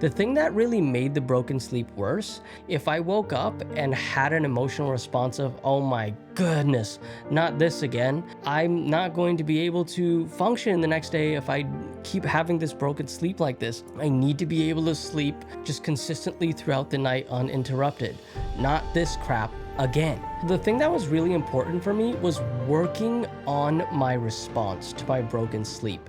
The thing that really made the broken sleep worse, if I woke up and had an emotional response of, oh my goodness, not this again, I'm not going to be able to function the next day if I keep having this broken sleep like this. I need to be able to sleep just consistently throughout the night uninterrupted, not this crap again. The thing that was really important for me was working on my response to my broken sleep.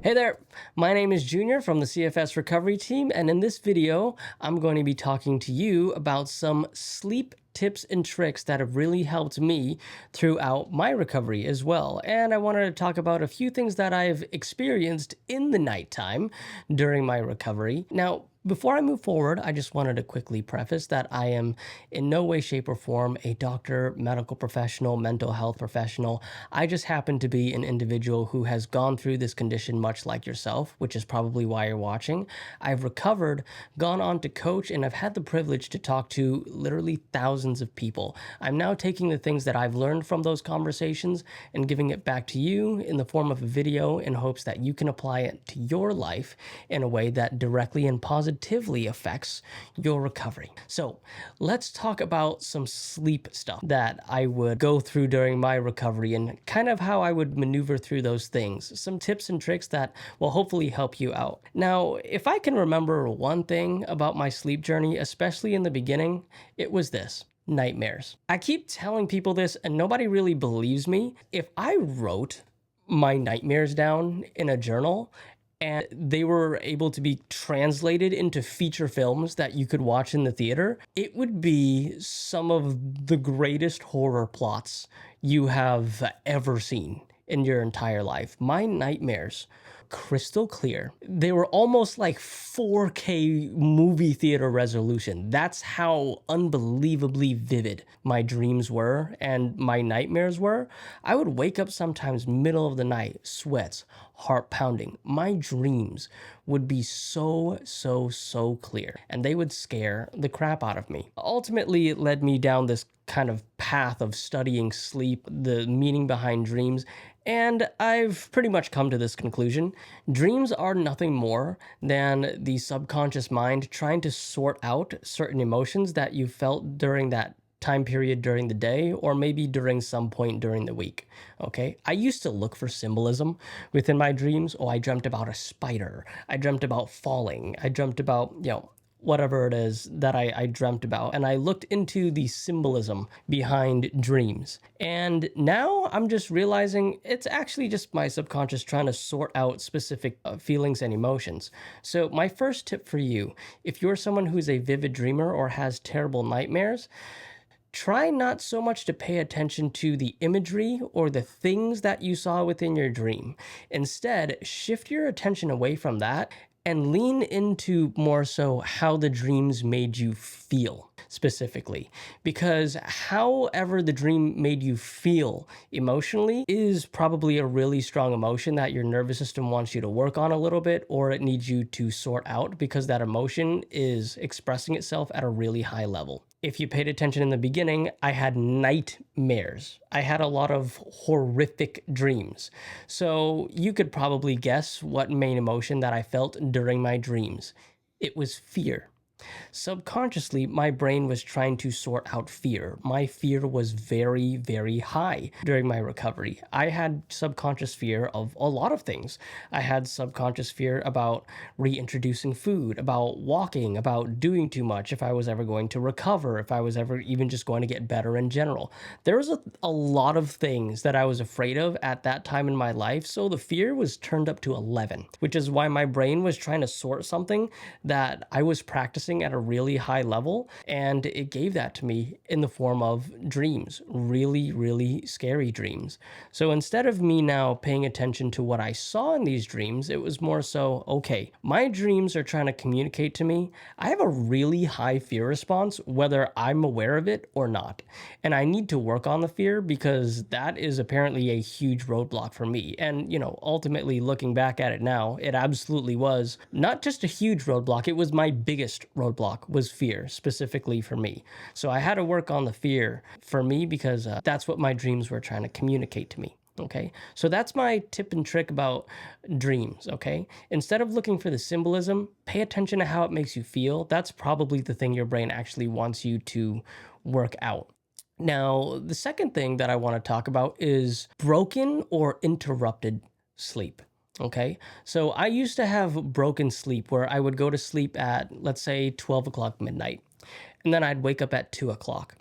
Hey there, my name is Junior from the CFS recovery team, and in this video, I'm going to be talking to you about some sleep tips and tricks that have really helped me throughout my recovery as well. And I wanted to talk about a few things that I've experienced in the nighttime during my recovery. Now, before I move forward, I just wanted to quickly preface that I am in no way, shape, or form a doctor, medical professional, mental health professional. I just happen to be an individual who has gone through this condition much like yourself, which is probably why you're watching. I've recovered, gone on to coach, and I've had the privilege to talk to literally thousands of people. I'm now taking the things that I've learned from those conversations and giving it back to you in the form of a video in hopes that you can apply it to your life in a way that directly and positively affects your recovery. So let's talk about some sleep stuff that I would go through during my recovery and kind of how I would maneuver through those things. Some tips and tricks that will hopefully help you out. Now, if I can remember one thing about my sleep journey, especially in the beginning, it was this: nightmares. I keep telling people this and nobody really believes me. If I wrote my nightmares down in a journal and they were able to be translated into feature films that you could watch in the theater, it would be some of the greatest horror plots you have ever seen in your entire life. My nightmares, crystal clear. They were almost like 4K movie theater resolution. That's how unbelievably vivid my dreams were and my nightmares were. I would wake up sometimes middle of the night, sweats, heart pounding. My dreams would be so clear, and they would scare the crap out of me. Ultimately, it led me down this kind of path of studying sleep, the meaning behind dreams, and I've pretty much come to this conclusion. Dreams are nothing more than the subconscious mind trying to sort out certain emotions that you felt during that time period during the day, or maybe during some point during the week. Okay, I used to look for symbolism within my dreams. Oh, I dreamt about a spider. I dreamt about falling. I dreamt about, whatever it is that I dreamt about. And I looked into the symbolism behind dreams. And now I'm just realizing it's actually just my subconscious trying to sort out specific feelings and emotions. So my first tip for you, if you're someone who's a vivid dreamer or has terrible nightmares, try not so much to pay attention to the imagery or the things that you saw within your dream. Instead, shift your attention away from that and lean into more so how the dreams made you feel specifically. Because however the dream made you feel emotionally is probably a really strong emotion that your nervous system wants you to work on a little bit, or it needs you to sort out because that emotion is expressing itself at a really high level. If you paid attention in the beginning, I had nightmares. I had a lot of horrific dreams. So you could probably guess what main emotion that I felt during my dreams. It was fear. Subconsciously, my brain was trying to sort out fear. My fear was very high during my recovery. I had subconscious fear of a lot of things. I had subconscious fear about reintroducing food, about walking, about doing too much, if I was ever going to recover, if I was ever even just going to get better in general. There was a lot of things that I was afraid of at that time in my life, so the fear was turned up to 11, which is why my brain was trying to sort something that I was practicing at a really high level, and it gave that to me in the form of dreams, really scary dreams. So instead of me now paying attention to what I saw in these dreams, it was more so, okay, my dreams are trying to communicate to me. I have a really high fear response, whether I'm aware of it or not. And I need to work on the fear because that is apparently a huge roadblock for me. And, ultimately looking back at it now, it absolutely was not just a huge roadblock, it was my biggest roadblock, was fear, specifically for me. So I had to work on the fear for me because that's what my dreams were trying to communicate to me. Okay, so that's my tip and trick about dreams. Okay, instead of looking for the symbolism, pay attention to how it makes you feel. That's probably the thing your brain actually wants you to work out. Now, the second thing that I want to talk about is broken or interrupted sleep. Okay, so I used to have broken sleep where I would go to sleep at, let's say, 12 o'clock midnight, and then I'd wake up at 2 o'clock,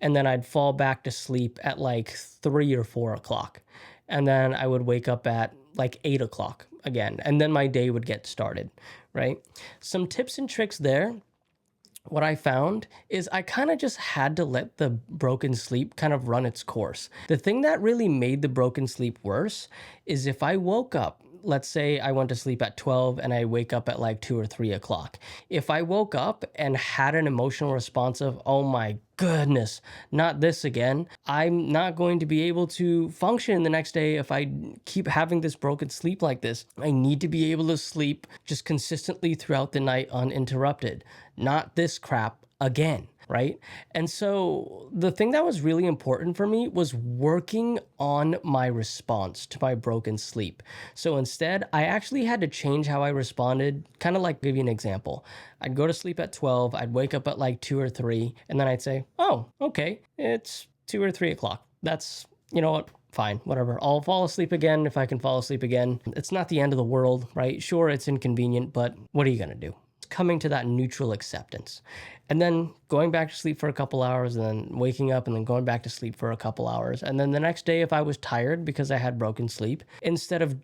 and then I'd fall back to sleep at like 3 or 4 o'clock, and then I would wake up at like 8 o'clock again, and then my day would get started, right? Some tips and tricks there. What I found is I kind of just had to let the broken sleep kind of run its course. The thing that really made the broken sleep worse is if I woke up, let's say I went to sleep at 12 and I wake up at like 2 or 3 o'clock. If I woke up and had an emotional response of, oh my goodness, not this again, I'm not going to be able to function the next day if I keep having this broken sleep like this. I need to be able to sleep just consistently throughout the night uninterrupted, not this crap again. Right. And so the thing that was really important for me was working on my response to my broken sleep. So instead, I actually had to change how I responded, kind of like give you an example. I'd go to sleep at 12, I'd wake up at like 2 or 3, and then I'd say, oh, okay, it's 2 or 3 o'clock. That's, you know what? Fine, whatever. I'll fall asleep again if I can fall asleep again. It's not the end of the world, right? Sure, it's inconvenient, but what are you going to do? Coming to that neutral acceptance and then going back to sleep for a couple hours and then waking up and then going back to sleep for a couple hours. And then the next day, if I was tired because I had broken sleep, instead of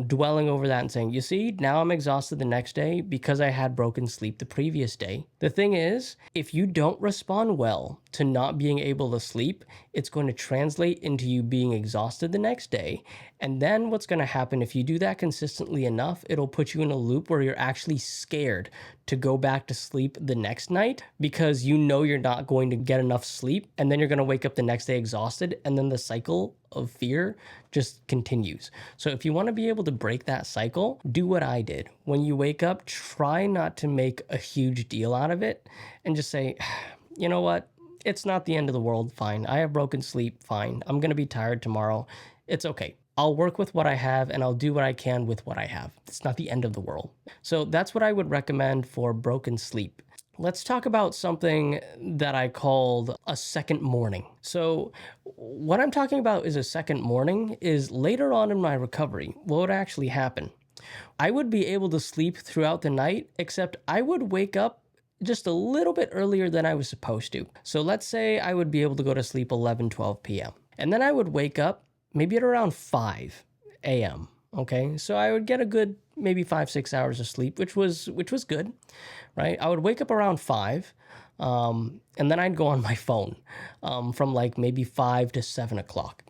dwelling over that and saying, you see, now I'm exhausted the next day because I had broken sleep the previous day. The thing is, if you don't respond well to not being able to sleep, it's going to translate into you being exhausted the next day. And then what's going to happen if you do that consistently enough, it'll put you in a loop where you're actually scared to go back to sleep the next night because you know you're not going to get enough sleep. And then you're going to wake up the next day exhausted. And then the cycle of fear just continues. So if you want to be able to break that cycle, do what I did. When you wake up, try not to make a huge deal out of it and just say, you know what? It's not the end of the world. Fine. I have broken sleep. Fine. I'm going to be tired tomorrow. It's okay. I'll work with what I have and I'll do what I can with what I have. It's not the end of the world. So that's what I would recommend for broken sleep. Let's talk about something that I called a second morning. So what I'm talking about is a second morning is later on in my recovery, what would actually happen? I would be able to sleep throughout the night, except I would wake up just a little bit earlier than I was supposed to. So let's say I would be able to go to sleep 11, 12 p.m. And then I would wake up maybe at around 5 a.m. Okay, so I would get a good maybe 5-6 hours of sleep, which was good, right? I would wake up around 5, and then I'd go on my phone from like maybe 5 to 7 o'clock.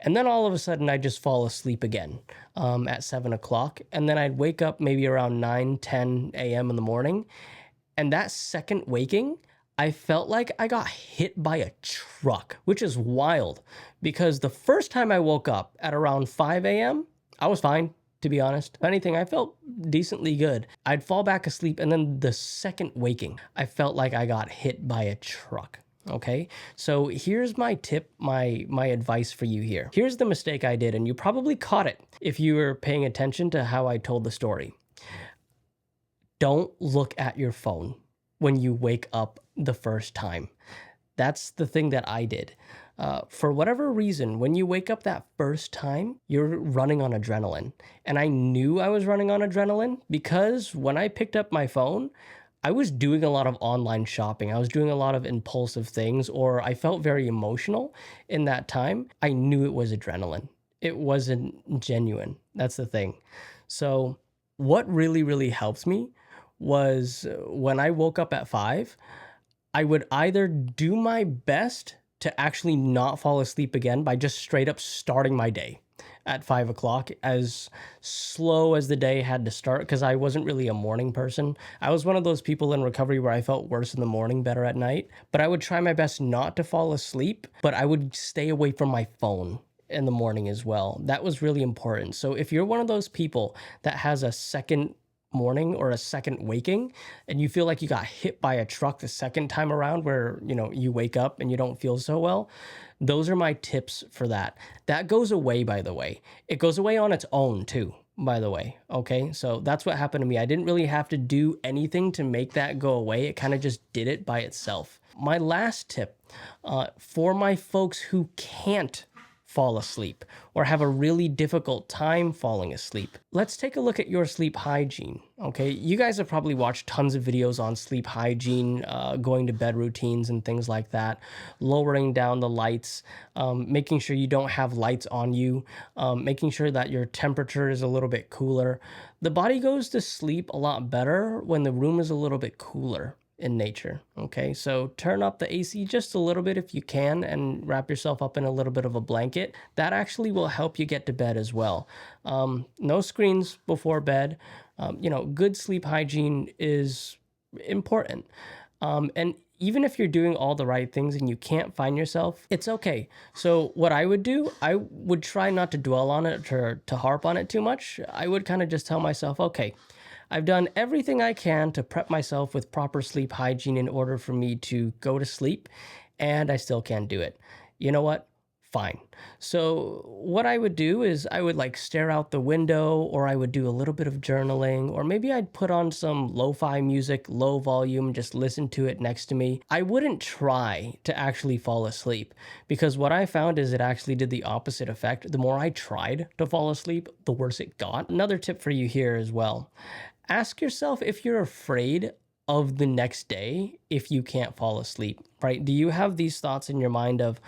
And then all of a sudden I'd just fall asleep again at 7 o'clock. And then I'd wake up maybe around 9, 10 a.m. in the morning. And that second waking, I felt like I got hit by a truck, which is wild because the first time I woke up at around 5 a.m., I was fine, to be honest. If anything, I felt decently good. I'd fall back asleep, and then the second waking, I felt like I got hit by a truck. Okay, so here's my tip, my advice for you here. Here's the mistake I did, and you probably caught it if you were paying attention to how I told the story. Don't look at your phone when you wake up the first time. That's the thing that I did. For whatever reason, when you wake up that first time, you're running on adrenaline. And I knew I was running on adrenaline because when I picked up my phone, I was doing a lot of online shopping. I was doing a lot of impulsive things, or I felt very emotional in that time. I knew it was adrenaline. It wasn't genuine. That's the thing. So what really, really helps me was when I woke up at 5, I would either do my best to actually not fall asleep again by just straight up starting my day at 5 o'clock, as slow as the day had to start, because I wasn't really a morning person. I was one of those people in recovery where I felt worse in the morning, better at night. But I would try my best not to fall asleep, but I would stay away from my phone in the morning as well. That was really important. So if you're one of those people that has a second morning or a second waking and you feel like you got hit by a truck the second time around where you wake up and you don't feel so well, Those are my tips for that. That goes away, by the way. It goes away on its own too, by the way. Okay, so that's what happened to me. I didn't really have to do anything to make that go away. It kind of just did it by itself. My last tip for my folks who can't fall asleep or have a really difficult time falling asleep. Let's take a look at your sleep hygiene. Okay, you guys have probably watched tons of videos on sleep hygiene, going to bed routines and things like that, lowering down the lights, making sure you don't have lights on you, making sure that your temperature is a little bit cooler. The body goes to sleep a lot better when the room is a little bit cooler in nature. Okay, so turn up the AC just a little bit if you can and wrap yourself up in a little bit of a blanket. That actually will help you get to bed as well. No screens before bed. Good sleep hygiene is important. And even if you're doing all the right things and you can't find yourself, it's okay. So what I would do, I would try not to dwell on it or to harp on it too much. I would kind of just tell myself, okay, I've done everything I can to prep myself with proper sleep hygiene in order for me to go to sleep, and I still can't do it. You know what? Fine. So what I would do is I would like stare out the window, or I would do a little bit of journaling, or maybe I'd put on some lo-fi music, low volume, just listen to it next to me. I wouldn't try to actually fall asleep, because what I found is it actually did the opposite effect. The more I tried to fall asleep, the worse it got. Another tip for you here as well. Ask yourself if you're afraid of the next day if you can't fall asleep, right? Do you have these thoughts in your mind of,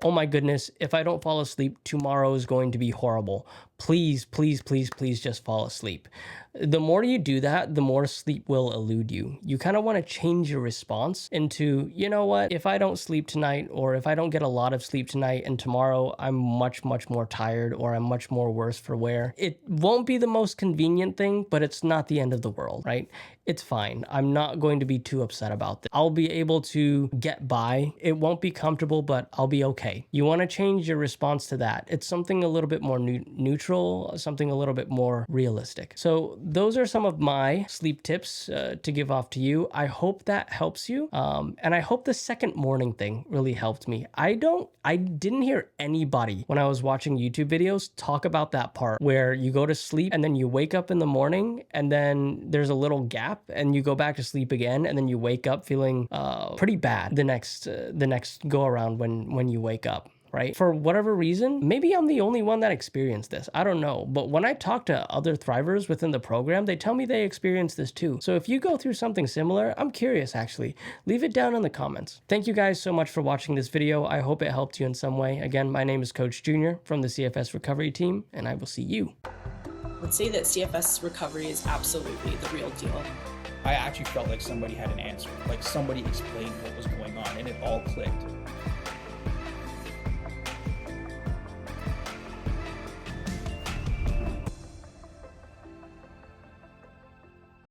oh my goodness, if I don't fall asleep, tomorrow is going to be horrible. Please, please, please, please just fall asleep. The more you do that, the more sleep will elude you. You kind of want to change your response into, you know what, if I don't sleep tonight, or if I don't get a lot of sleep tonight and tomorrow I'm much, much more tired, or I'm much more worse for wear. It won't be the most convenient thing, but it's not the end of the world, right? It's fine. I'm not going to be too upset about this. I'll be able to get by. It won't be comfortable, but I'll be okay. You want to change your response to that. It's something a little bit more neutral, something a little bit more realistic. So those are some of my sleep tips to give off to you. I hope that helps you. And I hope the second morning thing really helped me. I didn't hear anybody when I was watching YouTube videos talk about that part where you go to sleep and then you wake up in the morning and then there's a little gap and you go back to sleep again and then you wake up feeling pretty bad the next go around when you wake up. Right? For whatever reason, maybe I'm the only one that experienced this. I don't know. But when I talk to other thrivers within the program, they tell me they experience this too. So if you go through something similar, I'm curious actually. Leave it down in the comments. Thank you guys so much for watching this video. I hope it helped you in some way. Again, my name is Coach Junior from the CFS Recovery Team, and I will see you. I would say that CFS recovery is absolutely the real deal. I actually felt like somebody had an answer, like somebody explained what was going on, and it all clicked.